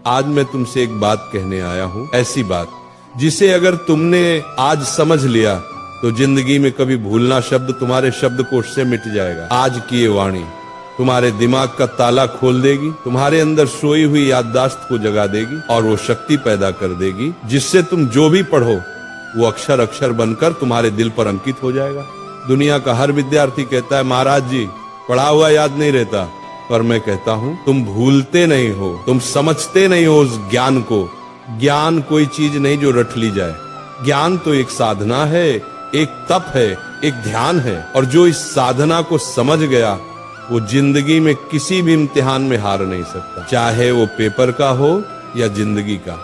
आज मैं तुमसे एक बात कहने आया हूँ, ऐसी बात जिसे अगर तुमने आज समझ लिया तो जिंदगी में कभी भूलना शब्द तुम्हारे शब्दकोश से मिट जाएगा। आज की ये वाणी तुम्हारे दिमाग का ताला खोल देगी, तुम्हारे अंदर सोई हुई याददाश्त को जगा देगी और वो शक्ति पैदा कर देगी जिससे तुम जो भी पढ़ो वो अक्षर अक्षर बनकर तुम्हारे दिल पर अंकित हो जाएगा। दुनिया का हर विद्यार्थी कहता है महाराज जी पढ़ा हुआ याद नहीं रहता, पर मैं कहता हूँ तुम भूलते नहीं हो, तुम समझते नहीं हो उस ज्ञान को। ज्ञान कोई चीज नहीं जो रट ली जाए, ज्ञान तो एक साधना है, एक तप है, एक ध्यान है, और जो इस साधना को समझ गया वो जिंदगी में किसी भी इम्तिहान में हार नहीं सकता, चाहे वो पेपर का हो या जिंदगी का।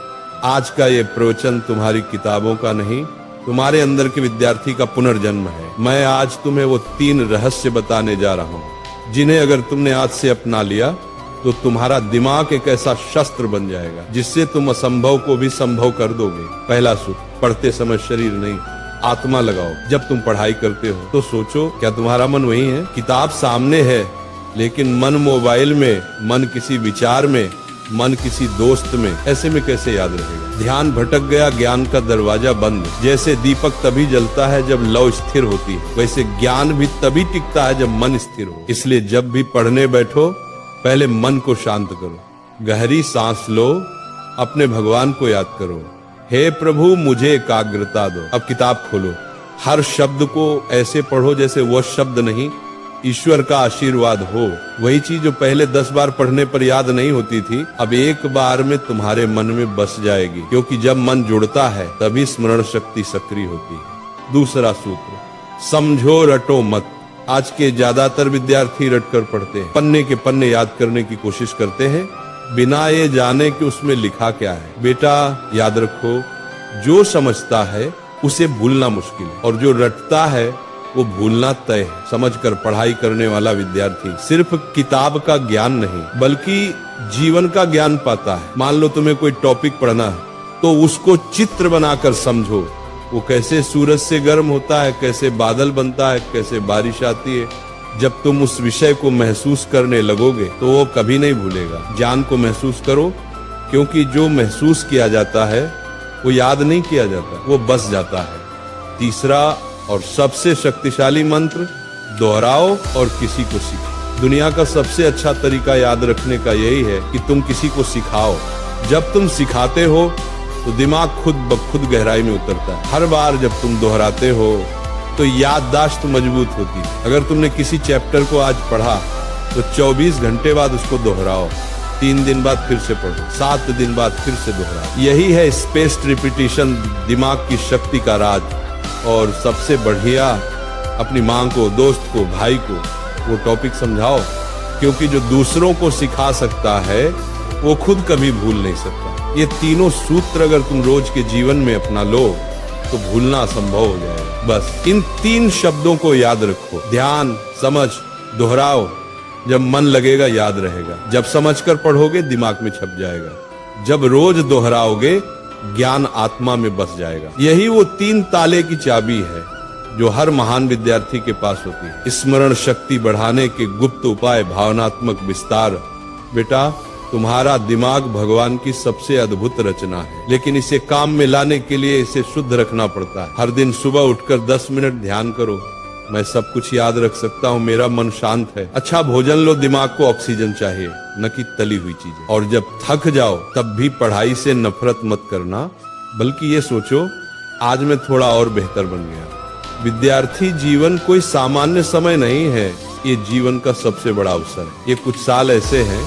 आज का ये प्रवचन तुम्हारी किताबों का नहीं, तुम्हारे अंदर के विद्यार्थी का पुनर्जन्म है। मैं आज तुम्हें वो 3 रहस्य बताने जा रहा हूँ जिन्हें अगर तुमने आज से अपना लिया तो तुम्हारा दिमाग एक ऐसा शस्त्र बन जाएगा जिससे तुम असंभव को भी संभव कर दोगे। पहला सूत्र, पढ़ते समय शरीर नहीं आत्मा लगाओ। जब तुम पढ़ाई करते हो तो सोचो क्या तुम्हारा मन वही है? किताब सामने है लेकिन मन मोबाइल में, मन किसी विचार में, मन किसी दोस्त में, ऐसे में कैसे याद रहेगा? ध्यान भटक गया, ज्ञान का दरवाजा बंद। जैसे दीपक तभी जलता है जब लौ स्थिर होती है, वैसे ज्ञान भी तभी टिकता है जब मन स्थिर हो। इसलिए जब भी पढ़ने बैठो पहले मन को शांत करो, गहरी सांस लो, अपने भगवान को याद करो, हे प्रभु मुझे एकाग्रता दो। अब किताब खोलो, हर शब्द को ऐसे पढ़ो जैसे वह शब्द नहीं ईश्वर का आशीर्वाद हो। वही चीज जो पहले 10 बार पढ़ने पर याद नहीं होती थी अब एक बार में तुम्हारे मन में बस जाएगी, क्योंकि जब मन जुड़ता है तभी स्मरण शक्ति सक्रिय होती है। दूसरा सूत्र, समझो रटो मत। आज के ज्यादातर विद्यार्थी रटकर पढ़ते हैं, पन्ने के पन्ने याद करने की कोशिश करते हैं बिना ये जाने कि उसमें लिखा क्या है। बेटा याद रखो, जो समझता है उसे भूलना मुश्किल है और जो रटता है वो भूलना तय है। समझकर पढ़ाई करने वाला विद्यार्थी सिर्फ किताब का ज्ञान नहीं बल्कि जीवन का ज्ञान पाता है। मान लो तुम्हें कोई टॉपिक पढ़ना है तो उसको चित्र बनाकर समझो, वो कैसे सूरज से गर्म होता है, कैसे बादल बनता है, कैसे बारिश आती है। जब तुम उस विषय को महसूस करने लगोगे तो वो कभी नहीं भूलेगा। ज्ञान को महसूस करो, क्योंकि जो महसूस किया जाता है वो याद नहीं किया जाता, वो बस जाता है। तीसरा और सबसे शक्तिशाली मंत्र, दोहराओ और किसी को सीखो। दुनिया का सबसे अच्छा तरीका याद रखने का यही है कि तुम किसी को सिखाओ। जब तुम सिखाते हो तो दिमाग खुद ब खुद गहराई में उतरता है। हर बार जब तुम दोहराते हो तो याददाश्त मजबूत होती है। अगर तुमने किसी चैप्टर को आज पढ़ा तो 24 घंटे बाद उसको दोहराओ, 3 दिन बाद फिर से पढ़ो, 7 दिन बाद फिर से दोहराओ। यही है स्पेस्ड रिपीटिशन, दिमाग की शक्ति का राज। और सबसे बढ़िया, अपनी माँ को, दोस्त को, भाई को वो टॉपिक समझाओ, क्योंकि जो दूसरों को सिखा सकता है वो खुद कभी भूल नहीं सकता। ये तीनों सूत्र अगर तुम रोज के जीवन में अपना लो तो भूलना असंभव हो जाएगा। बस इन 3 शब्दों को याद रखो, ध्यान, समझ, दोहराओ। जब मन लगेगा याद रहेगा, जब समझकर पढ़ोगे दिमाग में छप जाएगा, जब रोज दोहराओगे ज्ञान आत्मा में बस जाएगा। यही वो 3 ताले की चाबी है जो हर महान विद्यार्थी के पास होती है। स्मरण शक्ति बढ़ाने के गुप्त उपाय, भावनात्मक विस्तार। बेटा तुम्हारा दिमाग भगवान की सबसे अद्भुत रचना है, लेकिन इसे काम में लाने के लिए इसे शुद्ध रखना पड़ता है। हर दिन सुबह उठकर 10 मिनट ध्यान करो, मैं सब कुछ याद रख सकता हूँ, मेरा मन शांत है। अच्छा भोजन लो, दिमाग को ऑक्सीजन चाहिए, न कि तली हुई चीजें। और जब थक जाओ तब भी पढ़ाई से नफरत मत करना, बल्कि ये सोचो आज मैं थोड़ा और बेहतर बन गया। विद्यार्थी जीवन कोई सामान्य समय नहीं है, ये जीवन का सबसे बड़ा अवसर है। ये कुछ साल ऐसे हैं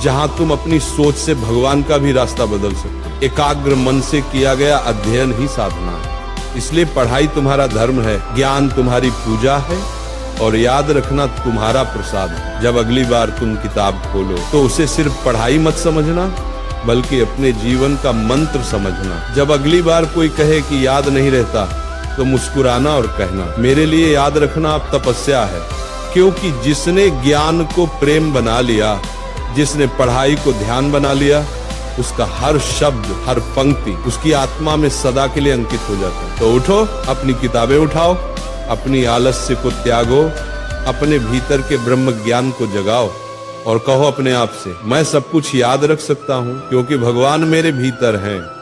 जहां तुम अपनी सोच से भगवान का भी रास्ता बदल सकते हो। एकाग्र मन से किया गया अध्ययन ही साधना है। इसलिए पढ़ाई तुम्हारा धर्म है, ज्ञान तुम्हारी पूजा है और याद रखना तुम्हारा प्रसाद है। जब अगली बार तुम किताब खोलो तो उसे सिर्फ पढ़ाई मत समझना बल्कि अपने जीवन का मंत्र समझना। जब अगली बार कोई कहे कि याद नहीं रहता तो मुस्कुराना और कहना, मेरे लिए याद रखना अब तपस्या है। क्योंकि जिसने ज्ञान को प्रेम बना लिया, जिसने पढ़ाई को ध्यान बना लिया, उसका हर शब्द, हर पंक्ति उसकी आत्मा में सदा के लिए अंकित हो जाता है। तो उठो, अपनी किताबें उठाओ, अपनी आलस्य को त्यागो, अपने भीतर के ब्रह्म ज्ञान को जगाओ और कहो अपने आप से, मैं सब कुछ याद रख सकता हूँ क्योंकि भगवान मेरे भीतर हैं।